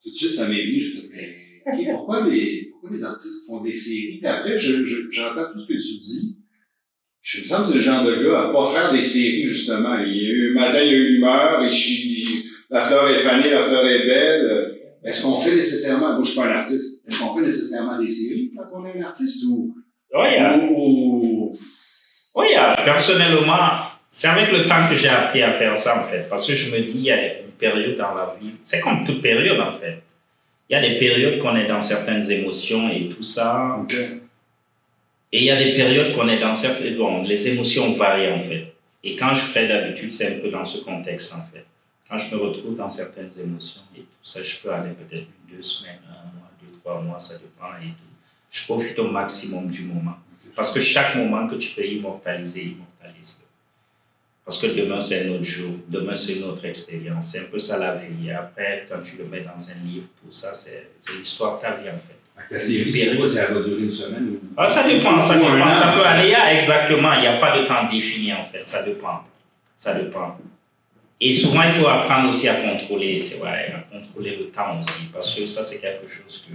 tout de suite, ça m'est venu. Je me mais pourquoi les artistes font des séries? Puis après, j'entends tout ce que tu dis. Je me sens que c'est le genre de gars à pas faire des séries, justement. Il y a eu un matin, il y a eu l'humeur, la fleur est fanée, la fleur est belle. Est-ce qu'on fait nécessairement, moi je suis pas un artiste, est-ce qu'on fait nécessairement des séries quand on est un artiste ou. Oui, personnellement, c'est avec le temps que j'ai appris à faire ça en fait. Parce que je me dis, il y a une période dans la vie, c'est comme toute période en fait. Il y a des périodes qu'on est dans certaines émotions et tout ça. Okay. Et il y a des périodes qu'on est dans certaines. Bon, les émotions varient en fait. Et quand je crée d'habitude, c'est un peu dans ce contexte en fait. Quand je me retrouve dans certaines émotions et tout ça, je peux aller peut-être 2 semaines, 1 mois, 2, 3 mois, ça dépend et tout. Je profite au maximum du moment. Parce que chaque moment que tu peux immortaliser. Parce que demain, c'est un autre jour. Demain, c'est une autre expérience. C'est un peu ça la vie. Et après, quand tu le mets dans un livre, tout ça, c'est l'histoire de ta vie en fait. Ta série, tu sais pas si elle va durer une semaine ou. Ah, ça dépend. Ça peut aller exactement. Il n'y a pas de temps défini en fait. Ça dépend. Et souvent, il faut apprendre aussi à contrôler, c'est vrai, à contrôler le temps aussi. Parce que ça, c'est quelque chose que.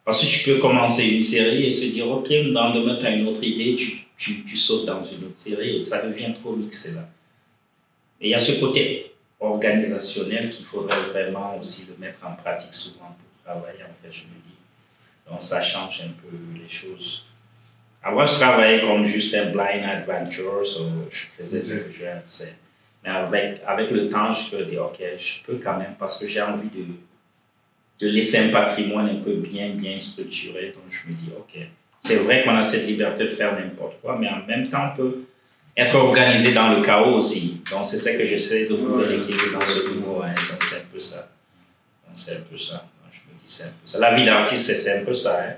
Parce que tu peux commencer une série et se dire, OK, le lendemain, tu as une autre idée, tu sautes dans une autre série et ça devient trop mixé là. Et il y a ce côté organisationnel qu'il faudrait vraiment aussi le mettre en pratique souvent pour travailler, en fait, je me dis. Donc ça change un peu les choses. Avant, je travaillais comme juste un blind adventure, je faisais ce que je sais. Mais avec le temps, je peux dire, OK, je peux quand même, parce que j'ai envie de laisser un patrimoine un peu bien structuré. Donc je me dis, OK, c'est vrai qu'on a cette liberté de faire n'importe quoi, mais en même temps, on peut être organisé dans le chaos aussi. Donc c'est ça que j'essaie de trouver l'équilibre dans ce niveau. Hein. Donc c'est un peu ça. Donc je me dis, c'est un peu ça. La vie d'artiste, c'est un peu ça. Hein.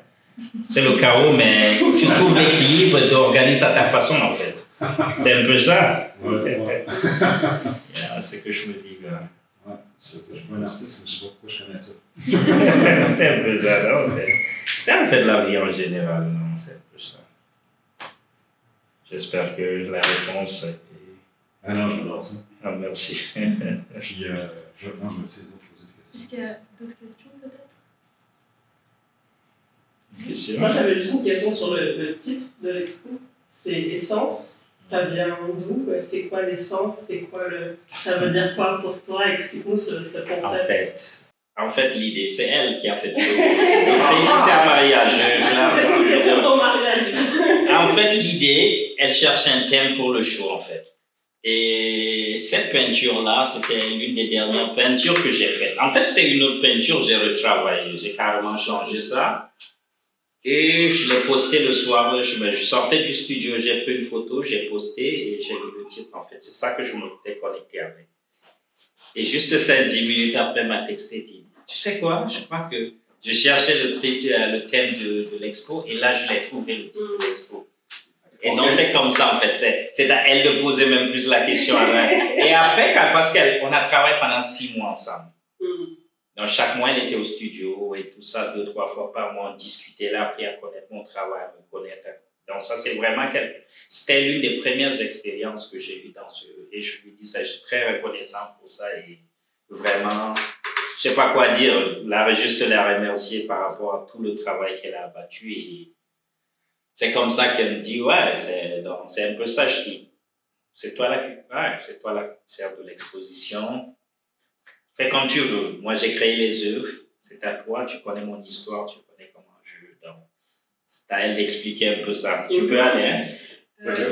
C'est le chaos, mais tu trouves l'équilibre et tu organises à ta façon, en fait. C'est un peu ça. C'est ce que je me dis. Ouais, je ne suis pas un artiste, mais je ne sais pas pourquoi je connais ça. C'est un peu ça, non? C'est un fait de la vie en général, non? C'est un peu ça. J'espère que la réponse a été. Ah non, j'adore ça. Ah, merci. Puis, je vais essayer de poser des questions. Est-ce qu'il y a d'autres questions peut-être? Question? Moi, j'avais juste une question sur le titre de l'expo. C'est Essence. Ça vient d'où? C'est quoi l'essence? C'est quoi ça veut dire quoi pour toi? Explique-nous ce concept. En fait, l'idée, c'est elle qui a fait tout. C'est un mariage. C'est une question pour mariage. En fait, l'idée, elle cherche un thème pour le show, en fait. Et cette peinture-là, c'était l'une des dernières peintures que j'ai faites. En fait, c'était une autre peinture, j'ai retravaillé. J'ai carrément changé ça. Et je l'ai posté le soir, je sortais du studio, j'ai pris une photo, j'ai posté et j'ai lu le titre en fait. C'est ça que je m'étais connecté avec. Et juste 5-10 minutes après, m'a texté dit, tu sais quoi, je crois que je cherchais le thème de l'expo et là je l'ai trouvé le titre de l'expo. Et donc c'est comme ça en fait, c'est à elle de poser même plus la question. Et après, parce qu'on a travaillé pendant 6 mois ensemble. Donc, chaque mois, elle était au studio et tout ça, 2-3 fois par mois, on discutait, elle a appris à connaître mon travail, à me connaître. Donc, ça, c'est vraiment c'était l'une des premières expériences que j'ai eues dans ce. Et je lui dis ça, je suis très reconnaissant pour ça et vraiment, je sais pas quoi dire, juste la remercier par rapport à tout le travail qu'elle a abattu et c'est comme ça qu'elle me dit, ouais, c'est un peu ça, je dis. C'est toi la commissaire de l'exposition. Fais comme tu veux. Moi, j'ai créé les œuvres. C'est à toi. Tu connais mon histoire. Tu connais comment je. Donc, c'est à elle d'expliquer un peu ça. Tu peux aller, hein?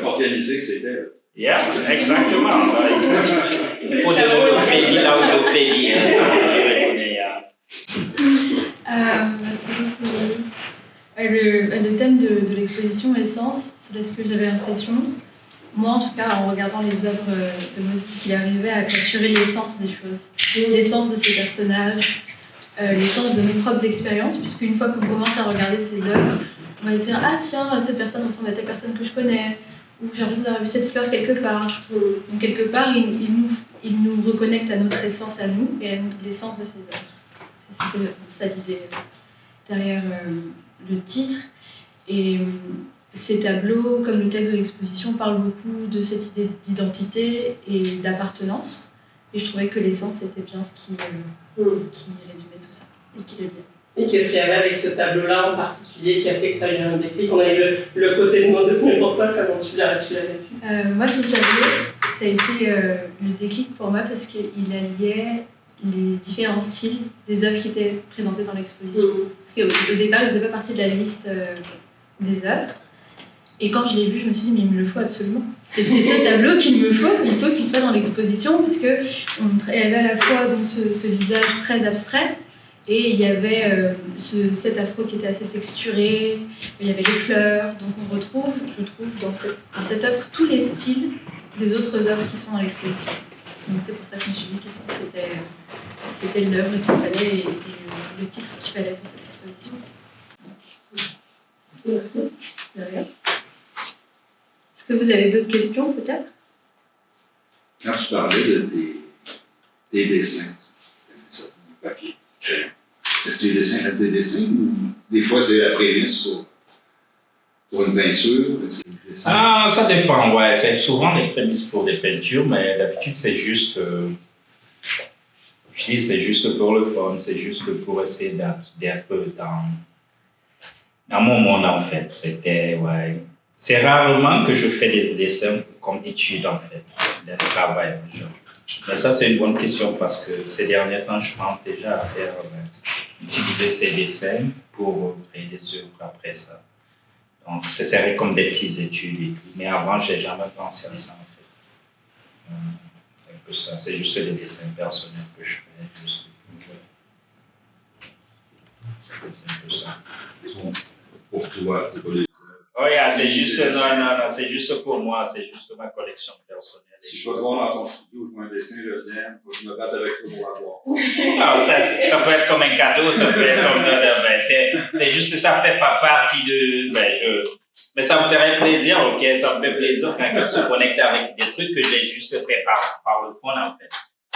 Organiser que c'était. Yeah, exactement. Il faut de le crédit là où le crédit le thème de l'exposition Essence, c'est ce que j'avais l'impression, moi en tout cas en regardant les œuvres de Moses, qu'il arrivait à capturer l'essence des choses, l'essence de ses personnages, l'essence de nos propres expériences, puisque une fois qu'on commence à regarder ses œuvres, on va se dire ah tiens, cette personne ressemble à telle personne que je connais, ou j'ai l'impression d'avoir vu cette fleur quelque part. Donc quelque part, il nous reconnecte à notre essence à nous et à l'essence de ses œuvres. C'était ça l'idée derrière le titre. Et ces tableaux, comme le texte de l'exposition, parlent beaucoup de cette idée d'identité et d'appartenance. Et je trouvais que l'essence, c'était bien ce qui résumait tout ça et qui le liait. Et qu'est-ce qu'il y avait avec ce tableau-là en particulier qui a fait que tu as eu un déclic? On a eu le côté de Moses, mais pour toi, comment tu l'as vécu? Moi, ce tableau, ça a été le déclic pour moi parce qu'il alliait les différents styles des œuvres qui étaient présentées dans l'exposition. Parce qu'au départ, je ne faisais pas partie de la liste des œuvres. Et quand je l'ai vu, je me suis dit, mais il me le faut absolument. C'est ce tableau qu'il me faut, il faut qu'il soit dans l'exposition, parce qu'il y avait à la fois donc, ce visage très abstrait, et il y avait cet afro qui était assez texturé, il y avait les fleurs, donc on retrouve, je trouve, dans cette œuvre tous les styles des autres œuvres qui sont dans l'exposition. Donc c'est pour ça que je me suis dit que c'était l'œuvre qu'il fallait et le titre qu'il fallait pour cette exposition. Merci. De rien. Est-ce que vous avez d'autres questions, peut-être? Quand tu parlais de tes dessins, papier, est-ce que les dessins restent des dessins ou des fois c'est la prémisse pour une peinture? Ça dépend, ouais. C'est souvent des prémices pour des peintures, mais d'habitude c'est juste. Je dis, c'est juste pour le fun, c'est juste pour essayer d'être dans mon monde en fait. C'était, ouais. C'est rarement que je fais des dessins comme étude en fait, d'un travail. Mais ça, c'est une bonne question parce que ces derniers temps, je pense déjà à faire utiliser ces dessins pour créer des œuvres après ça. Donc, ce serait comme des petites études et tout. Mais avant, je n'ai jamais pensé à ça en fait. C'est un peu ça. C'est juste des dessins personnels que je fais. C'est un peu ça. Pour toi, c'est pas les. Oh yeah, c'est juste, non, c'est juste pour moi, c'est juste ma collection personnelle. Si je vais te voir dans ton studio, je vois un dessin, je l'aime, il faut que je me batte avec toi pour l'avoir. Non, ça peut être comme un cadeau, ça peut être comme c'est juste que ça fait pas partie de, mais ça me ferait plaisir, ok, ça me fait plaisir quand on se connecte avec des trucs que j'ai juste fait par le fond, en fait.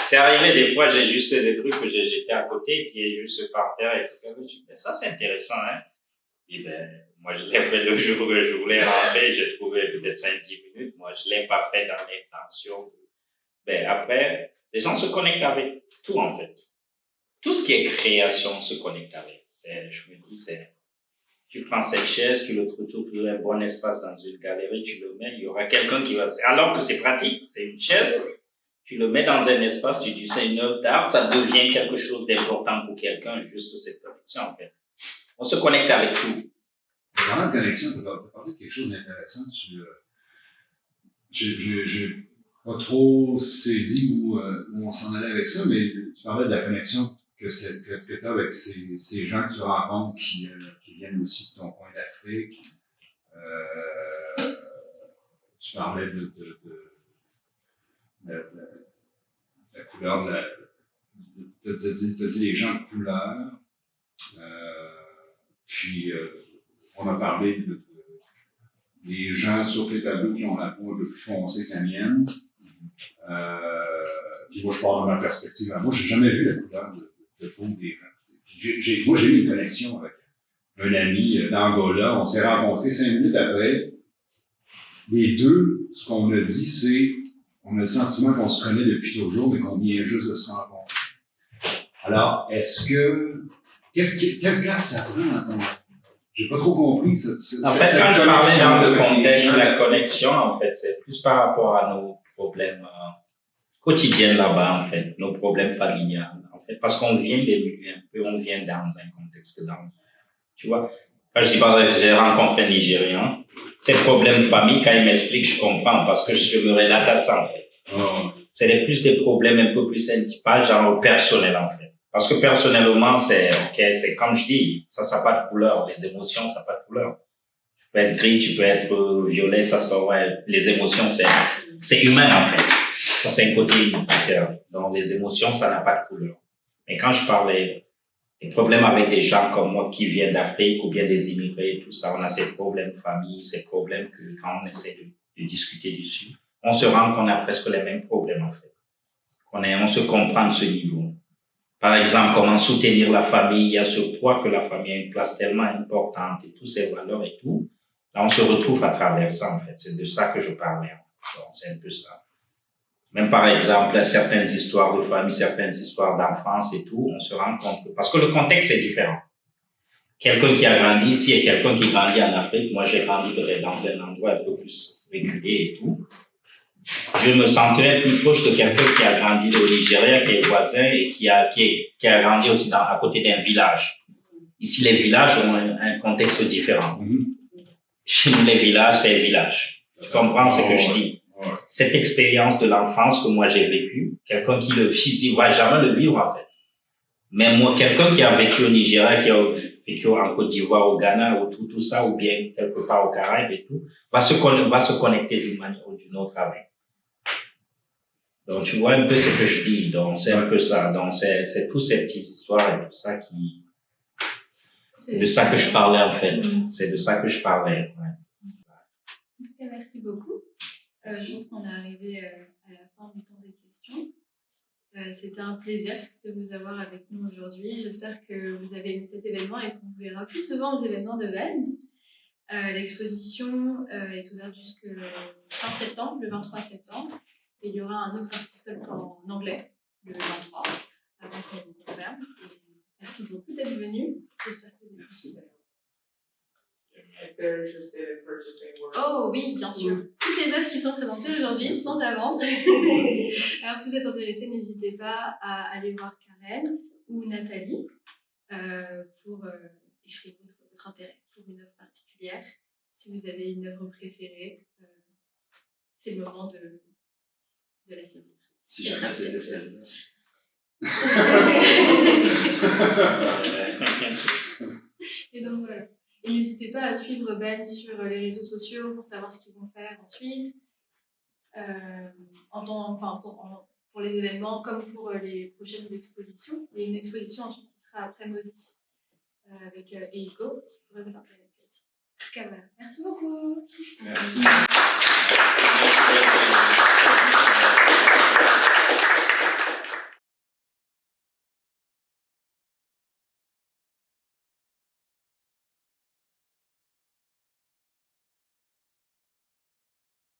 C'est arrivé des fois, j'ai juste des trucs que j'ai jetés à côté, qui est juste par terre et tout. Ça, c'est intéressant, hein. Et moi, je l'ai fait le jour où je voulais rentrer, j'ai trouvé peut-être 5-10 minutes. Moi, je l'ai pas fait dans l'intention. Après, les gens se connectent avec tout, en fait. Tout ce qui est création se connecte avec. Je me dis, tu prends cette chaise, tu le trouves un bon espace dans une galerie, tu le mets, il y aura quelqu'un qui va, alors que c'est pratique, c'est une chaise, tu le mets dans un espace, tu dis c'est une œuvre d'art, ça devient quelque chose d'important pour quelqu'un, juste cette connexion, en fait. On se connecte avec tout. Dans la connexion, tu as parlé de quelque chose d'intéressant. J'ai pas trop saisi où on s'en allait avec ça, mais tu parlais de la connexion que tu as avec ces gens que tu rencontres qui viennent aussi de ton coin d'Afrique. Tu parlais de la couleur, tu as dit les gens de couleur. Puis, on a parlé des gens sur tes tableaux qui ont la peau un peu plus foncée que la mienne. Puis moi, je parle de ma perspective. Moi, j'ai jamais vu la couleur de peau des gens. Moi, j'ai eu une connexion avec un ami d'Angola. On s'est rencontrés 5 minutes après. Les deux, ce qu'on a dit, c'est on a le sentiment qu'on se connaît depuis toujours, mais qu'on vient juste de se rencontrer. Alors, quelle place ça prend dans ton... J'ai pas trop compris. En fait, quand je parlais dans le contexte de la connexion, en fait, c'est plus par rapport à nos problèmes quotidiens là-bas, en fait, nos problèmes familiaux, en fait, parce qu'on vient des milieux un peu, on vient dans un contexte tu vois. Quand je dis par exemple, j'ai rencontré un Nigérian, ces problèmes famille, quand il m'explique, je comprends, parce que je me relate à ça, en fait. C'est plus des problèmes un peu plus pas genre personnels, en fait. Parce que personnellement, c'est comme je dis, ça n'a pas de couleur. Les émotions, ça n'a pas de couleur. Tu peux être gris, tu peux être violet, les émotions, c'est humain, en fait. Ça, c'est un côté humanitaire. Donc, les émotions, ça n'a pas de couleur. Mais quand je parlais des problèmes avec des gens comme moi qui viennent d'Afrique ou bien des immigrés, tout ça, on a ces problèmes de famille, ces problèmes que quand on essaie de discuter dessus, on se rend qu'on a presque les mêmes problèmes, en fait. On se comprend de ce niveau. Par exemple, comment soutenir la famille, il y a ce poids que la famille a une place tellement importante et toutes ses valeurs et tout. Là, on se retrouve à travers ça, en fait. C'est de ça que je parlais. Donc, c'est un peu ça. Même par exemple, certaines histoires de famille, certaines histoires d'enfance et tout, on se rend compte parce que le contexte est différent. Quelqu'un qui a grandi ici et quelqu'un qui grandit en Afrique, moi j'ai grandi peut-être dans un endroit un peu plus reculé et tout. Je me sentirais plus proche de quelqu'un qui a grandi au Nigeria, qui est voisin et qui a grandi aussi à côté d'un village. Ici, les villages ont un contexte différent. Chez nous, les villages, c'est un village. Tu comprends ce que je dis? Cette expérience de l'enfance que moi j'ai vécue, quelqu'un qui le vit, va jamais le vivre en fait. Mais moi, quelqu'un qui a vécu au Nigeria, qui a vécu en Côte d'Ivoire, au Ghana, ou tout ça, ou bien quelque part au Caraïbes et tout, va se connecter d'une manière ou d'une autre avec. Donc, tu vois un peu ce que je dis. Donc, c'est un peu ça. Donc, c'est toutes ces petites histoires et tout ça c'est de ça que je parlais, en fait. C'est de ça que je parlais. Ouais. En tout cas, merci beaucoup. Je pense qu'on est arrivé à la fin du temps des questions. C'était un plaisir de vous avoir avec nous aujourd'hui. J'espère que vous avez aimé cet événement et qu'on vous verra plus souvent aux événements de Vannes. L'exposition est ouverte jusqu'à fin septembre, le 23 septembre. Et il y aura un autre artiste en anglais, le 23, avant qu'on ferme. Merci beaucoup d'être venu. J'espère que vous avez Merci. Oh oui, bien sûr. Toutes les œuvres qui sont présentées aujourd'hui sont à vendre. Alors si vous êtes intéressés, n'hésitez pas à aller voir Karen ou Nathalie pour exprimer votre intérêt pour une œuvre particulière. Si vous avez une œuvre préférée, c'est le moment de la saisir. Si jamais c'était celle-là. Et donc voilà. Et n'hésitez pas à suivre Ben sur les réseaux sociaux pour savoir ce qu'ils vont faire ensuite. Pour les événements comme pour les prochaines expositions. Il y a une exposition ensuite qui sera après Moses avec Eiko qui pourrait vous intéresser aussi. En tout cas, voilà. Merci beaucoup. Merci.